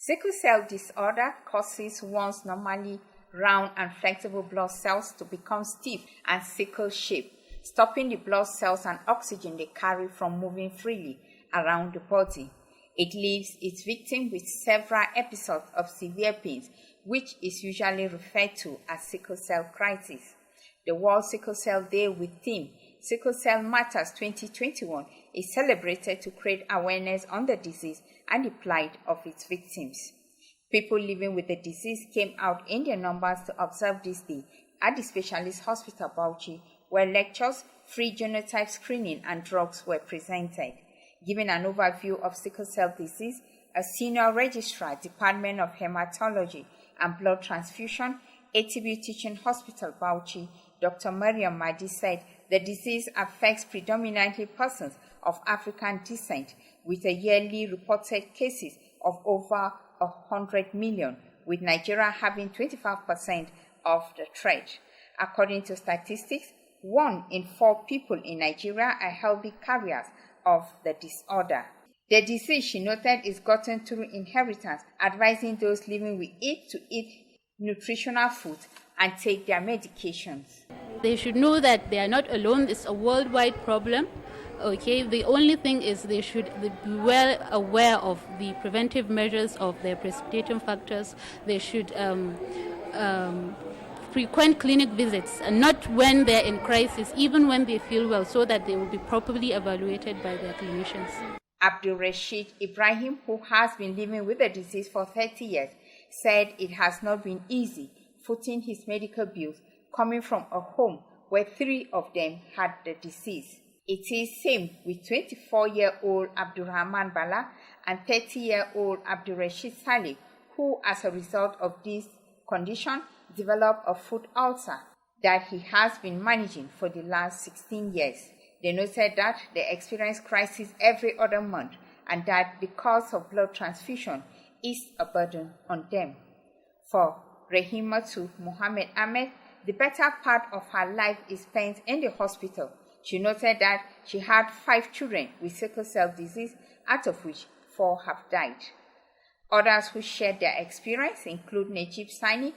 Sickle cell disorder causes one's normally round and flexible blood cells to become stiff and sickle-shaped, stopping the blood cells and oxygen they carry from moving freely around the body. It leaves its victim with several episodes of severe pains, which is usually referred to as sickle cell crisis. The World Sickle Cell Day with theme Sickle Cell Matters 2021 is celebrated to create awareness on the disease and the plight of its victims. People living with the disease came out in their numbers to observe this day at the Specialist Hospital Bauchi, where lectures, free genotype screening and drugs were presented. Giving an overview of sickle cell disease, a senior registrar, Department of Hematology and Blood Transfusion, ATB Teaching Hospital Bauchi, Dr. Mariam Mahdi said the disease affects predominantly persons of African descent, with a yearly reported cases of over 100 million, with Nigeria having 25% of the threat. According to statistics, 1 in 4 people in Nigeria are healthy carriers of the disorder. The disease, she noted, is gotten through inheritance, advising those living with it to eat nutritional food and take their medications. They should know that they are not alone. It's a worldwide problem. Okay, the only thing is they should be well aware of the preventive measures of their precipitating factors. They should frequent clinic visits, and not when they're in crisis, even when they feel well, so that they will be properly evaluated by their clinicians. Abdul Rashid Ibrahim, who has been living with the disease for 30 years, said it has not been easy footing his medical bills, coming from a home where 3 of them had the disease. It is same with 24-year-old Abdurrahman Bala and 30-year-old Abdul Rashid Saleh, who, as a result of this condition, developed a foot ulcer that he has been managing for the last 16 years. They noted that they experience crisis every other month and that the cost of blood transfusion is a burden on them. For Rahimatu Muhammad Ahmed, the better part of her life is spent in the hospital. She noted that she had 5 children with sickle cell disease, out of which 4 have died. Others who shared their experience include Najib Sani,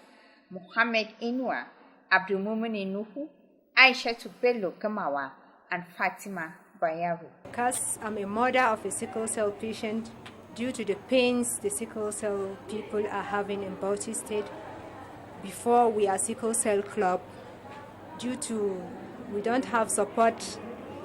Muhammad Inua, Abdul Mumin Nuhu, Aisha Bello Gamawa, and Fatima Bayaru. Because I'm a mother of a sickle cell patient, due to the pains the sickle cell people are having in Bauchi State, before we are sickle cell club, due to we don't have support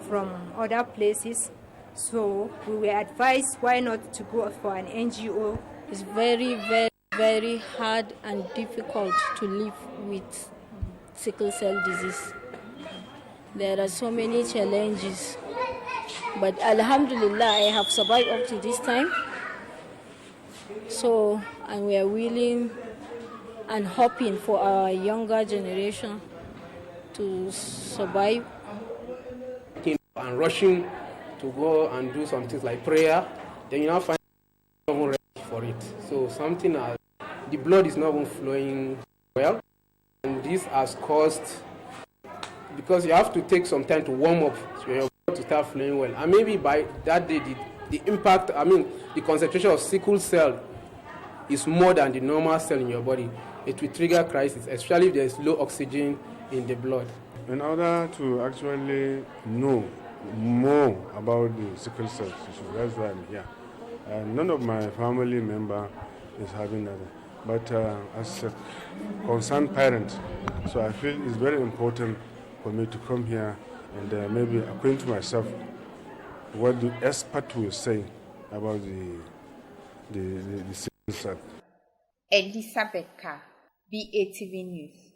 from other places, so we were advised why not to go for an NGO. It's very, very, very hard and difficult to live with sickle cell disease. There are so many challenges, but Alhamdulillah, I have survived up to this time. So, and we are willing and hoping for our younger generation to survive. And rushing to go and do some things like prayer, then you now find someone ready for it. So something the blood is not even flowing well, and this has caused, because you have to take some time to warm up so your blood to start flowing well. And maybe by that day, the impact, the concentration of sickle cell is more than the normal cell in your body. It will trigger crisis, especially if there is low oxygen in the blood. In order to actually know more about the sickle cell issue, that's why I'm here. None of my family member is having that, but as a concerned parent, so I feel it's very important for me to come here and maybe acquaint myself what the expert will say about the sickle cell. Elizabeth Carr, BATV News.